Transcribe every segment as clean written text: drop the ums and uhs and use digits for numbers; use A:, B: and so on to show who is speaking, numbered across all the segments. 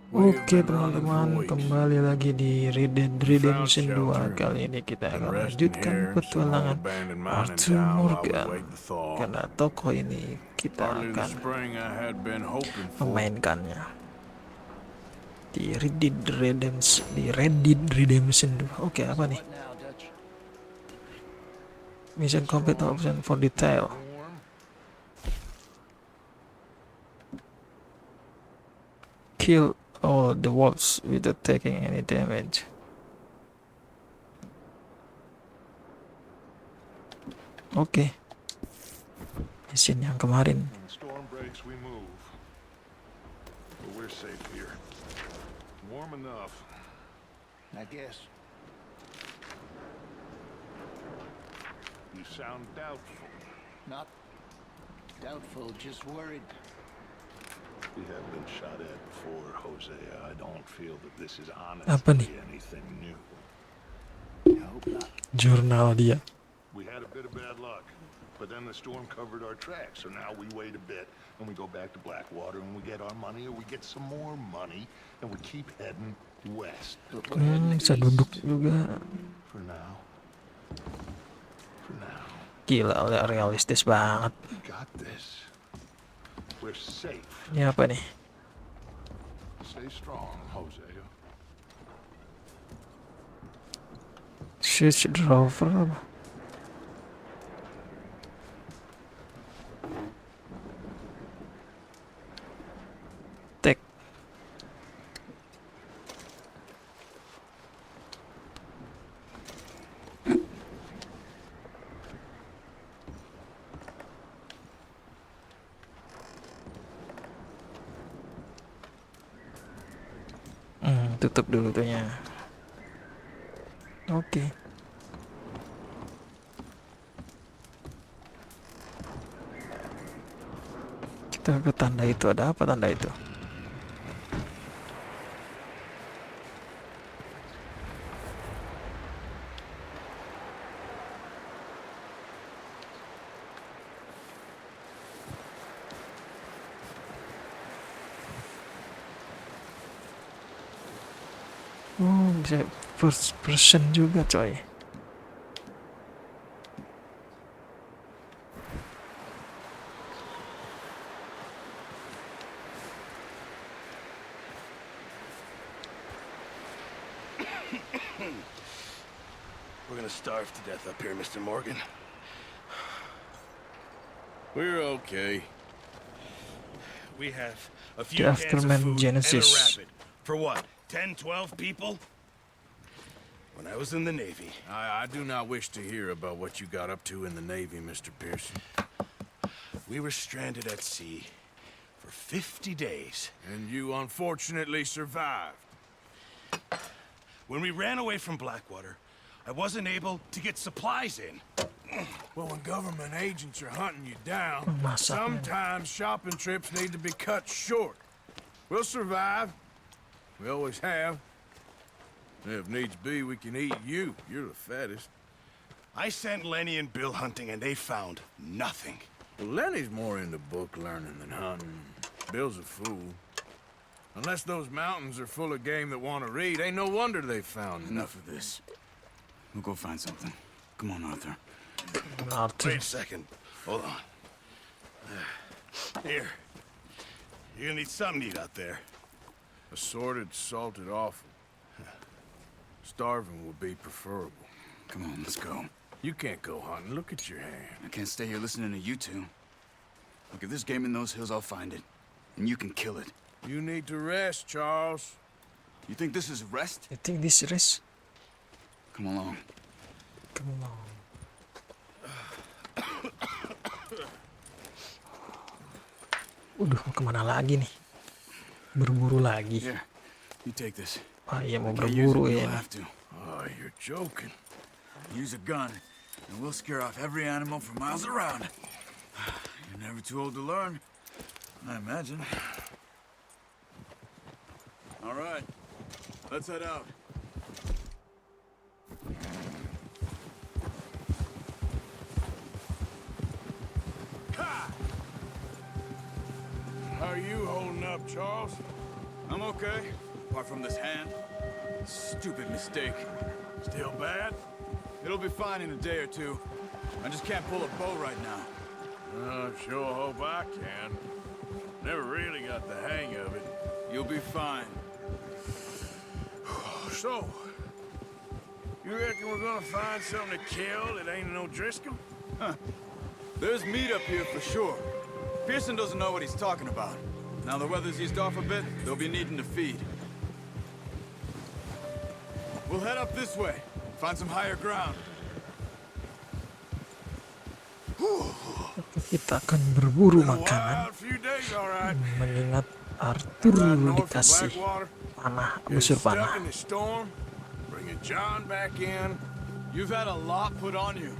A: Oke teman-teman, kembali lagi di Red Dead Redemption 2. Kali ini kita akan melanjutkan petualangan Arthur Morgan. Karena tokoh ini kita akan memainkannya di Red Dead Redemption 2. Oke, apa nih? Mission complete, option for detail. Kill all the wolves without taking any damage. Oke. Mission yang kemarin.
B: We're safe here. Warm enough,
C: I guess.
B: You sound doubtful.
C: Not doubtful, just worried.
B: We have been shot at before, Hosea. I don't feel that this is
A: Apa nih?
B: honestly anything new.
C: I hope not.
A: Jurnal dia.
B: We had a bit of bad luck, but then the storm covered our tracks, so now we wait a bit and we go back to Blackwater and we get our money, or we get some more money, and we keep heading west.
C: But we're heading
A: Bisa
C: east.
A: duduk juga.
B: For now. For now.
A: Gila, udah realistis banget.
B: We got this. We're safe.
A: Ini apa nih?
B: Stay strong, Hosea.
A: Switch driver. Tek. Tutup dulu tuhnya. Oke. Kita ke tanda itu. Ada apa tanda itu? Oh, bisa first person juga coy.
D: We're gonna starve to death up here, Mr. Morgan. We're okay. We have a few
A: The
D: cans of
A: Aftermath
D: food
A: Genesis.
D: and a rapid. For what? 10, 12 people? When I was in the Navy.
E: I do not wish to hear about what you got up to in the Navy, Mr. Pearson.
D: We were stranded at sea for 50 days.
E: And you unfortunately survived.
D: When we ran away from Blackwater, I wasn't able to get supplies in.
E: Well, when government agents are hunting you down,
A: Masak.
E: sometimes shopping trips need to be cut short. We'll survive. We always have. If needs be, we can eat you. You're the fattest.
D: I sent Lenny and Bill hunting, and they found nothing.
E: Well, Lenny's more into book learning than hunting. Bill's a fool. Unless those mountains are full of game that want to read, ain't no wonder they found
F: Enough of this. We'll go find something. Come on, Arthur.
A: Arthur.
D: Wait a second. Hold on. Here. You're gonna need something to eat out there.
E: Assorted, salted offal. Starving would be preferable.
F: Come on, let's go.
E: You can't go hunting. Look at your hand.
F: I can't stay here listening to you two. Look, if there's game in those hills, I'll find it. And you can kill it.
E: You need to rest, Charles.
F: You think this is rest?
A: You think this is?
F: Come along.
A: Come on. Udah, mau kemana lagi nih? Berburu lagi.
F: Here, you take this.
A: Wah, iya mau
F: Can't use it,
A: berburu
F: but
A: ya.
F: you'll
A: Nih.
F: have to.
E: Oh, you're joking.
F: Use a gun, and we'll scare off every animal for miles around. You're never too old to learn, I imagine. All right, let's head out.
E: How are you holding up, Charles?
F: I'm okay, apart from this hand. Stupid mistake.
E: Still bad?
F: It'll be fine in a day or two. I just can't pull a bow right now.
E: I sure hope I can. Never really got the hang of it.
F: You'll be fine.
E: So, you reckon we're gonna find something to kill that ain't no Driscoll?
F: There's meat up here for sure. Pearson doesn't know what he's talking about. Now the weather's eased off a bit, they'll be needing to feed. We'll head up this way, find some higher ground.
A: Kita akan berburu
E: Been a
A: makanan
E: wild few days, all right.
A: mengingat Arthur
E: Riding north from
A: dikasih
E: Blackwater,
A: panah,
E: getting
A: busur
E: stuck
A: panah.
E: in the storm, bringing John back in.
F: You've had a lot put on you.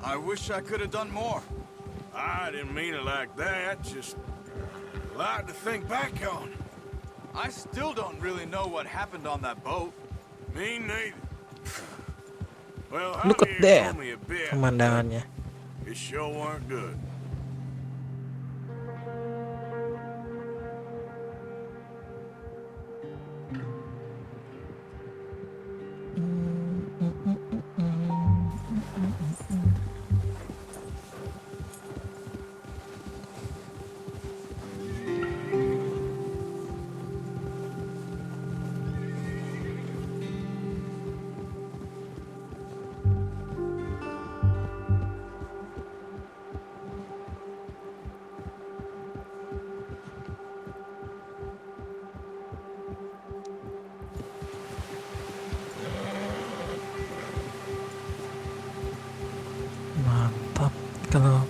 F: I wish I could have done more.
E: I didn't mean it like that, just a lot to think back on.
F: I still don't really know what happened on that boat.
E: Me neither. Well,
A: Look at
E: Javier
A: that,
E: told me a bit,
A: pemandangannya.
E: but it sure weren't good.
A: Mantap. Kalau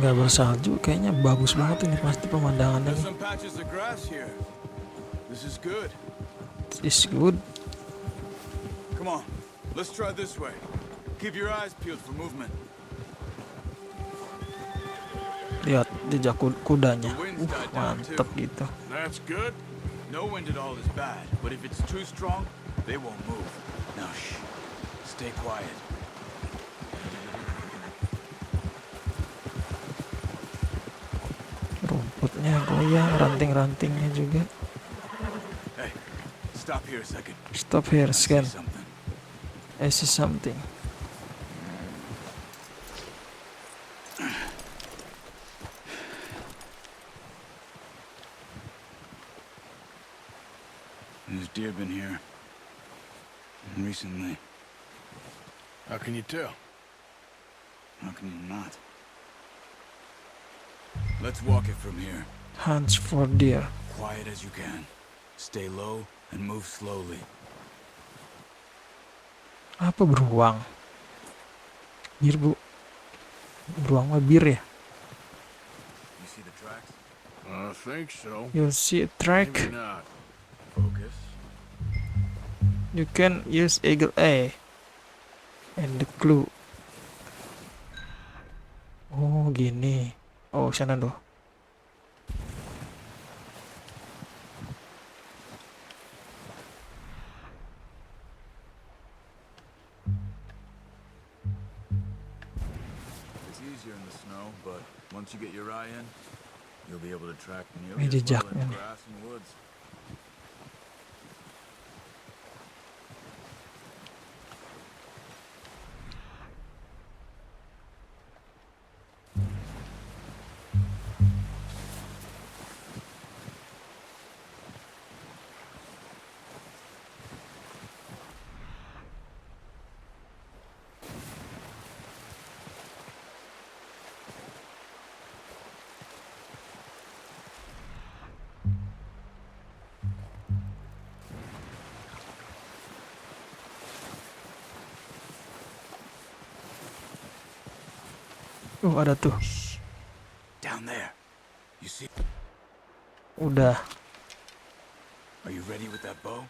A: nggak bersalju kayaknya bagus banget ini pasti pemandangannya
F: There's
A: nih.
F: some patches of grass here. This is good.
A: It's good.
F: Come on, let's try this way. Keep your eyes peeled for movement.
A: Lihat jejak kudanya.
F: The wind's died down too.
A: Mantep gitu.
E: That's good.
F: No wind at all is bad, but if it's too strong, they won't move. Now shh. Stay quiet.
A: Rumputnya goyang, ranting-rantingnya juga.
F: Hey, stop here a second.
A: Stop here,
F: I see
A: scan.
F: something.
A: I see something.
F: There's deer been here. Recently.
E: How can you tell?
F: How can you not? Let's walk it from here.
A: Hunts for deer.
F: Quiet as you can. Stay low and move slowly.
A: Apa beruang? Bir bu. Beruang mah bir ya.
F: You see the tracks?
E: I think so.
A: You see a track.
E: Maybe not.
F: Focus.
A: You can use eagle eye and the clue. Oh gini. Oh sana doh.
F: It's easier in the snow, but once you get your eye in, you'll be able to track
A: Ini
F: nearly as well
A: jejaknya
F: in
A: nih.
F: grass and woods.
A: Ada tuh.
F: Down there. You see?
A: Udah.
F: Are you ready with that bow?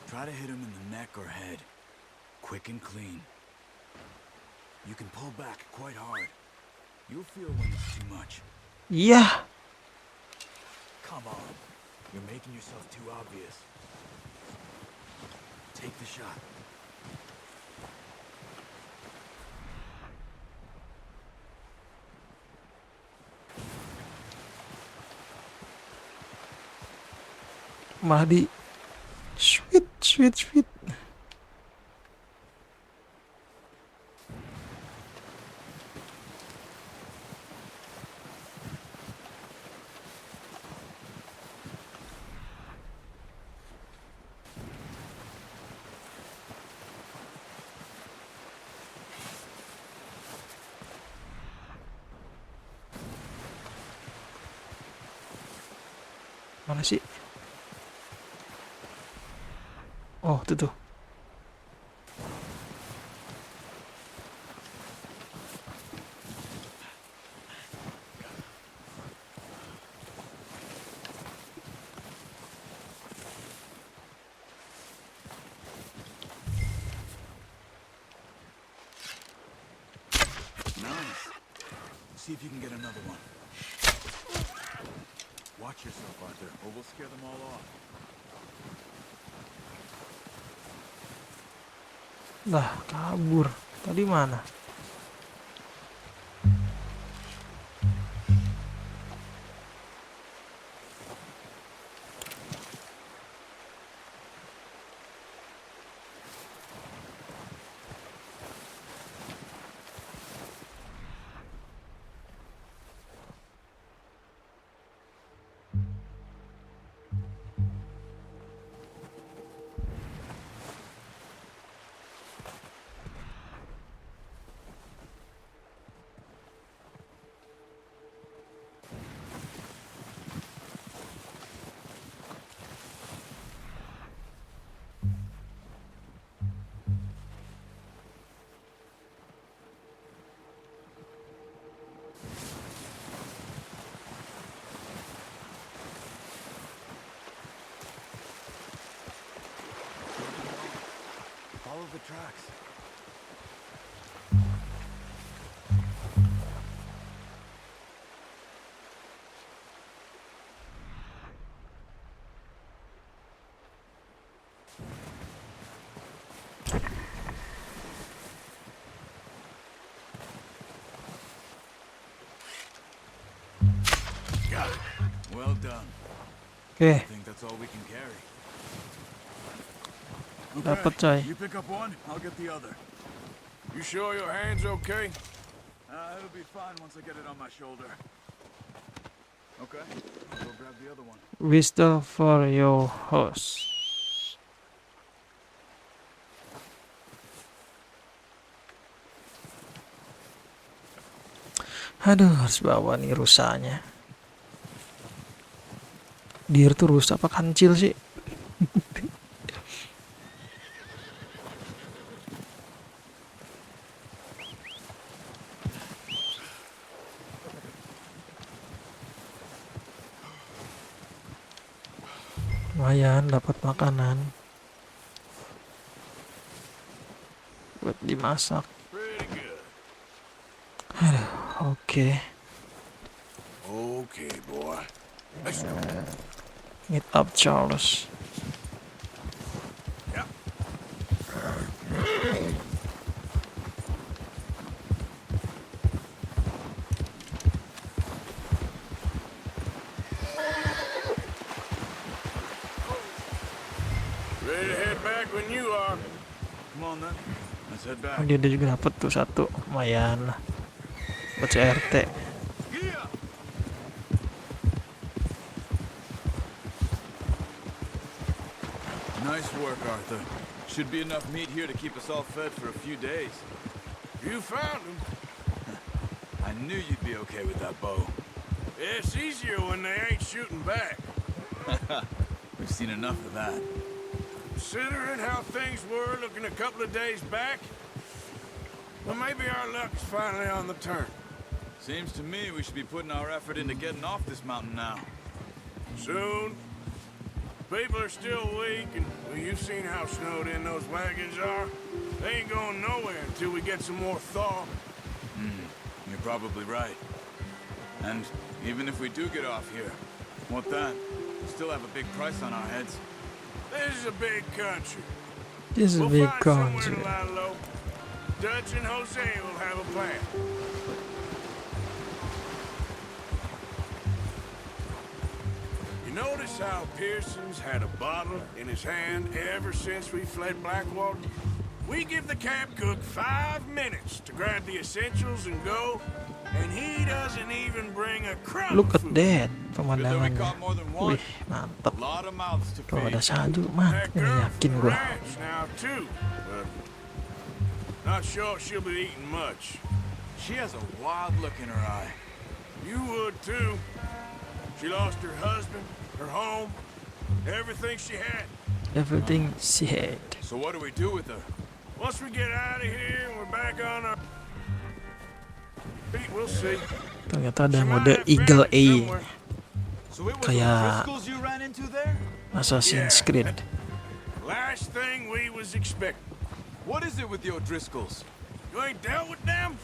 F: Try to hit him in the neck or head. Quick and clean. You can pull back quite hard. You'll feel when it's too much.
A: Iya.
F: Come on. You're making yourself too obvious. Take the shot.
A: malah di sweet. Mana sih? Oh, itu tuh.
F: Nice. See if you can get another one. Watch yourself, Arthur, or we'll scare them all off.
A: Lah, kabur. Tadi mana?
F: Follow the tracks. Got it. Well done.
A: Oke,
F: I think that's all we can carry.
A: dapat coy.
F: You pick up one, I'll get the other.
E: You sure your hand's okay?
F: It'll be fine once I get it on my shoulder. Okay, I'll go grab the other one.
A: Whistle for your host. Aduh, harus bawa nih rusanya. Deer tuh rusa apa kancil sih? Lumayan dapat makanan buat dimasak.
E: Pretty good.
A: Oke,
E: Okay, boy. Let's go.
A: meet up Charles.
E: Yep. Ready to head back when you are.
F: Come on then, let's head back.
A: Oh, dia juga dapat tuh satu, lumayan lah buat CRT.
E: Yeah.
F: Nice work, Arthur. Should be enough meat here to keep us all fed for a few days.
E: You found him.
F: I knew you'd be okay with that bow.
E: It's easier when they ain't shooting back.
F: We've seen enough of that.
E: Considering how things were looking a couple of days back, well, maybe our luck's finally on the turn.
F: Seems to me we should be putting our effort into getting off this mountain now.
E: Soon. People are still weak, and well, you've seen how snowed in those wagons are. They ain't going nowhere until we get some more thaw.
F: You're probably right. And even if we do get off here, what then? We still have a big price on our heads.
E: This is a big country.
A: This is a
E: We'll
A: big
E: find somewhere
A: country.
E: to lie low. Dutch and Jose will have a plan. You notice how Pearson's had a bottle in his hand ever since we fled Blackwater? We give the camp cook 5 minutes to grab the essentials and go, and he doesn't even bring a crumb
A: Look
E: of
A: at
E: food.
A: that
F: Good that we
A: pemandangannya.
F: caught more than one.
A: Wih, mantep.
F: A lot of mouths to
A: Kalau ada
F: feed.
A: salju
E: That
A: mantep ini,
E: girl
A: yakin
E: from the
A: gua.
E: ranch now too, but not sure she'll be eating much.
F: She has a wild look in her eye.
E: You would too. She lost her husband, her home, everything she had.
A: Everything she had.
F: So what do we do with her?
E: Once we get out of here and we're back on our feet, we'll see.
A: Ternyata ada
E: She might
A: mode
E: have
A: Eagle
E: family
A: A,
E: somewhere.
F: So it was
A: Kayak-
F: Driscolls you ran into there?
A: Assassin's
E: Yeah.
A: Creed.
E: Last thing we was expecting.
F: What is it with the O'Driscolls?
E: You ain't dealt with them?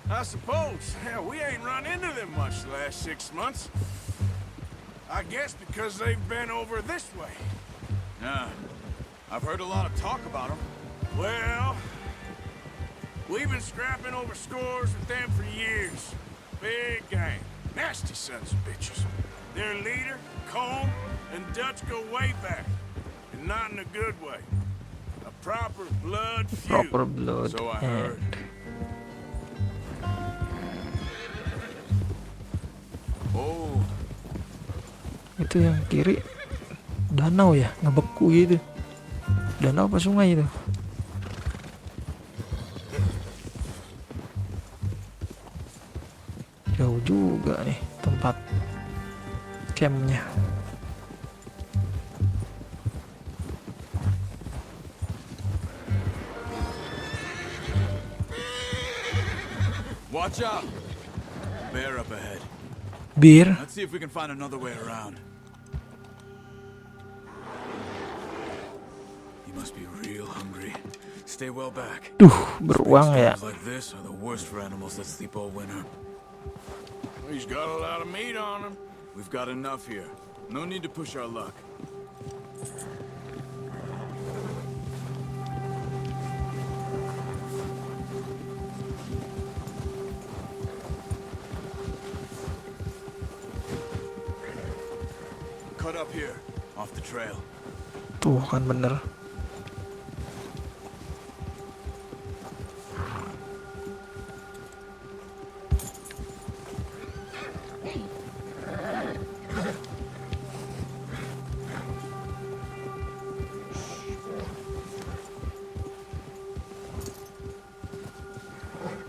E: I suppose. Hell, we ain't run into them much the last 6 months. I guess because they've been over this way.
F: Nah. I've heard a lot of talk about them.
E: Well, we've been scrapping over scores with them for years. Big gang. Nasty sons of bitches. Their leader, Combe, and Dutch go way back. And not in a good way. A proper blood feud.
A: Proper blood
F: So I heard.
A: and
F: Oh,
A: itu yang kiri danau ya, ngebeku gitu. Danau apa sungai itu? Jauh juga nih tempat campnya.
F: watch out! Bear up ahead.
A: Bir,
F: Let's see if we can find another way around. You must be real hungry. Stay well back.
A: beruang ya.
F: Storms like this are the worst for animals that sleep all winter.
E: He's got a lot of meat on him.
F: We've got enough here. No need to push our luck. Cut up here, off the trail.
A: Tuh kan bener.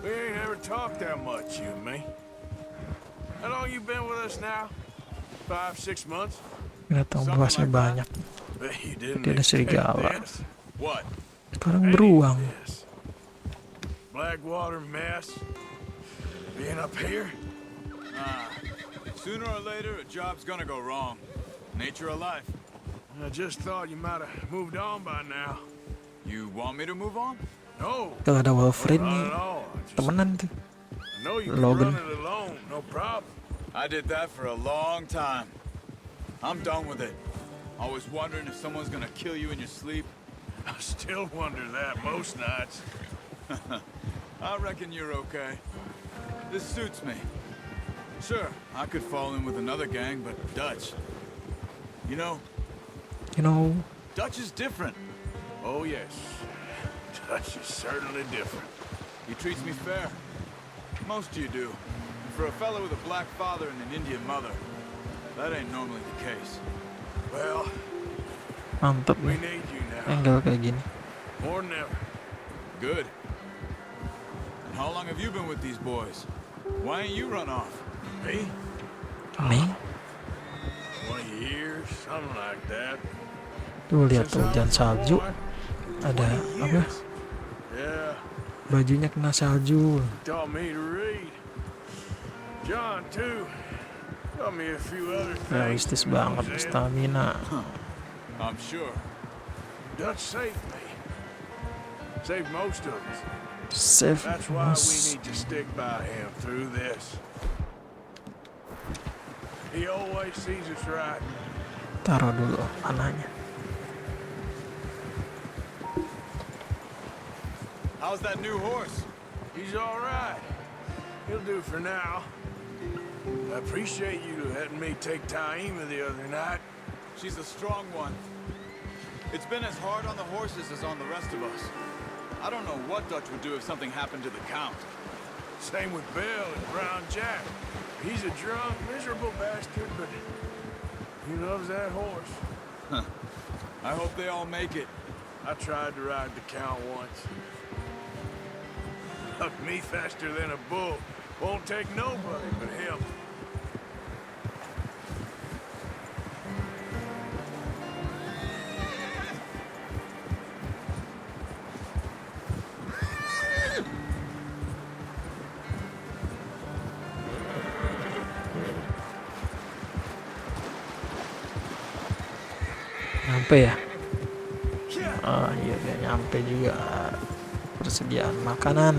E: We ain't ever talked that much, you and me. How long you been with us now? 5, 6 months?
A: Binatang buasnya banyak.
E: Bet you didn't
A: Tadi ada
E: expect
A: serigala.
E: this.
F: What?
A: Sekarang
E: Any of
A: beruang.
E: this. Blackwater mess. Being up here?
F: Sooner or later, a job's gonna go wrong. Nature of life.
E: I just thought you might have moved on by now.
F: You want me to move on?
E: No,
A: Kalau ada Wolverine
E: not
A: nih,
E: at all. I just
A: temenan tuh.
E: know you can
A: Logan.
E: run it alone, no problem.
F: I did that for a long time. I'm done with it. Always wondering if someone's gonna kill you in your sleep.
E: I still wonder that most nights.
F: I reckon you're okay. This suits me. Sure, I could fall in with another gang, but Dutch. You know,
A: You know,
F: Dutch is different.
E: Oh, yes. Dutch is certainly different.
F: He treats me fair. Most of you do. And for a fellow with a black father and an Indian mother, that ain't normally the case.
E: Well,
A: mantep
E: we
A: nih
E: need you now.
A: angle kayak gini.
E: More than ever.
F: Good. And how long have you been with these boys? Why ain't you run off?
E: Me?
A: Nih,
E: 20 years, something like that.
A: tuh lihat tuh hujan salju. Ada apa?
E: Yeah,
A: Bajunya kena salju.
E: taught me to read. John, too. Taught me a few other things.
A: Realistis
E: when I
A: banget,
E: was in.
A: stamina.
F: I'm sure.
E: Dutch saved me. Saved most of us.
A: Save
E: That's why we
A: mas.
E: need to stick by him through this. He always sees us right.
A: Taruh dulu panahnya.
F: How's that new horse?
E: He's all right. He'll do for now. I appreciate you letting me take Terima the other night.
F: She's a strong one. It's been as hard on the horses as on the rest of us. I don't know what Dutch would do if something happened to the Count.
E: Same with Bill and Brown Jack. He's a drunk, miserable bastard, but he loves that horse.
F: I hope they all make it.
E: I tried to ride the Count once. Hucked me faster than a bull. Won't take nobody but him.
A: Nyampe ya? Oh iya, dia nyampe juga. Persediaan makanan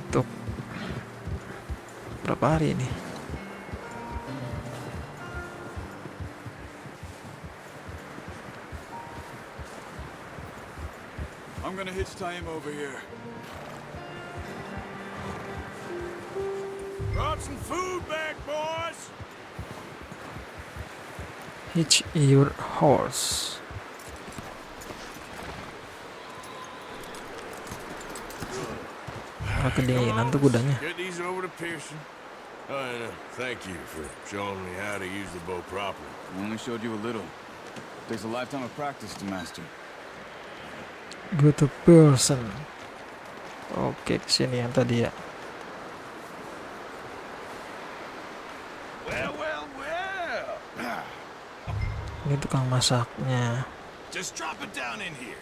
A: untuk berapa hari ini?
F: I'm gonna hitch Terima over here.
E: Brought some food back, boys.
A: Hitch your horse. Nggak kedinginan tuh kudanya.
E: Get these over to Pearson. Oh, and thank you for showing me how to use the bow properly.
F: I only showed you a little. Takes a lifetime of practice to master.
A: Go to person. Oke, kesini yang tadi ya.
E: Well.
A: Ini tukang masaknya.
E: Just drop it down in here.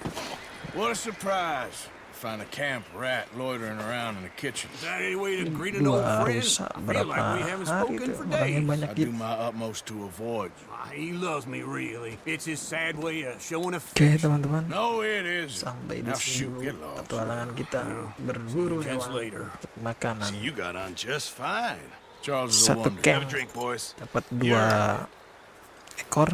E: What a surprise. Find a camp rat loitering around in the kitchen. Is that any way to greet an old
A: Dua
E: friend?
A: rusa
E: I feel
A: berapa
E: like we haven't
A: hari
E: spoken
A: tuh.
E: for
A: Orangnya
E: days.
A: banyak
E: I
A: gitu.
E: do my utmost to avoid you.
G: He loves me, really. It's his sad way of showing
A: Oke
G: affection.
A: teman-teman,
E: No, it is.
A: sampai di
E: Now
A: sini
E: shoot,
A: dulu
E: get lost.
A: petualangan kita berburu
G: Chance
A: hewan
G: later.
A: untuk makanan.
E: See, you got on just fine. Charles is a
A: Satu
E: wonder.
A: camp
E: Have a drink, boys.
A: dapat 2 ekor.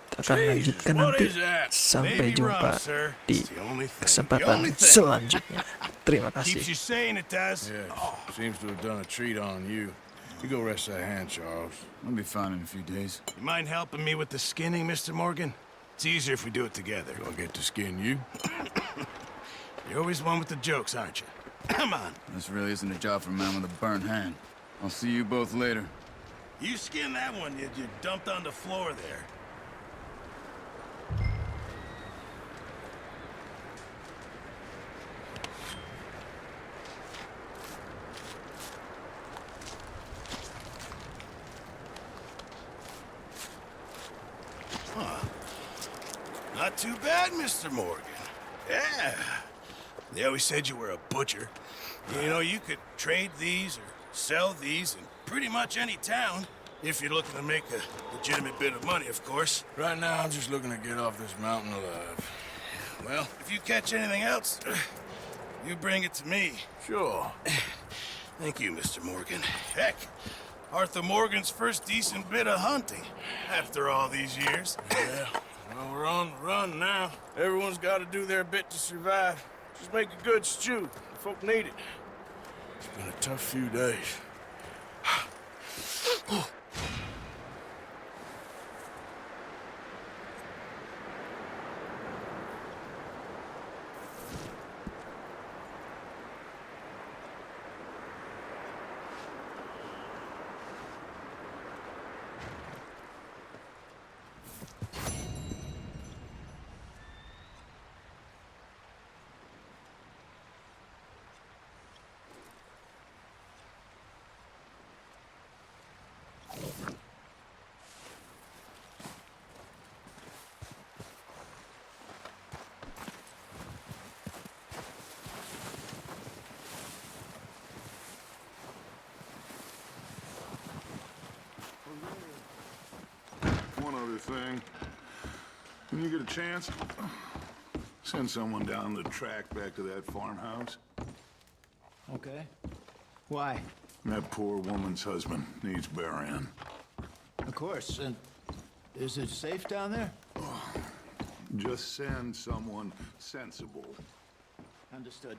A: Kita akan lanjutkan
E: what
A: nanti.
E: is that?
A: Sampai
E: Maybe
A: jumpa
E: rum, sir.
A: di
E: It's the only thing.
A: kesempatan
E: The only thing.
A: selanjutnya. Terima kasih.
E: Keeps you sane, it does. Yeah, seems to have done a treat on you. You go rest that hand, Charles.
F: I'll be fine in a few days.
E: You mind helping me with the skinning, Mr. Morgan? It's easier if we do it together. Do I get to skin you? You're always one with the jokes, aren't you? Come on.
F: This really isn't a job for a man with a burnt hand. I'll see you both later.
E: You skin that one you dumped on the floor there. Not too bad, Mr. Morgan. Yeah. They always said you were a butcher. You know, you could trade these or sell these in pretty much any town. If you're looking to make a legitimate bit of money, of course. Right now, I'm just looking to get off this mountain alive. Well, if you catch anything else, you bring it to me. Sure. Thank you, Mr. Morgan. Heck, Arthur Morgan's first decent bit of hunting after all these years. Yeah, well, we're on the run now. Everyone's got to do their bit to survive. Just make a good stew. Folk need it. It's been a tough few days.
B: One other thing. When you get a chance, send someone down the track back to that farmhouse.
C: Okay. Why?
B: That poor woman's husband needs burying.
C: Of course. And is it safe down there?
B: Just send someone sensible.
C: Understood.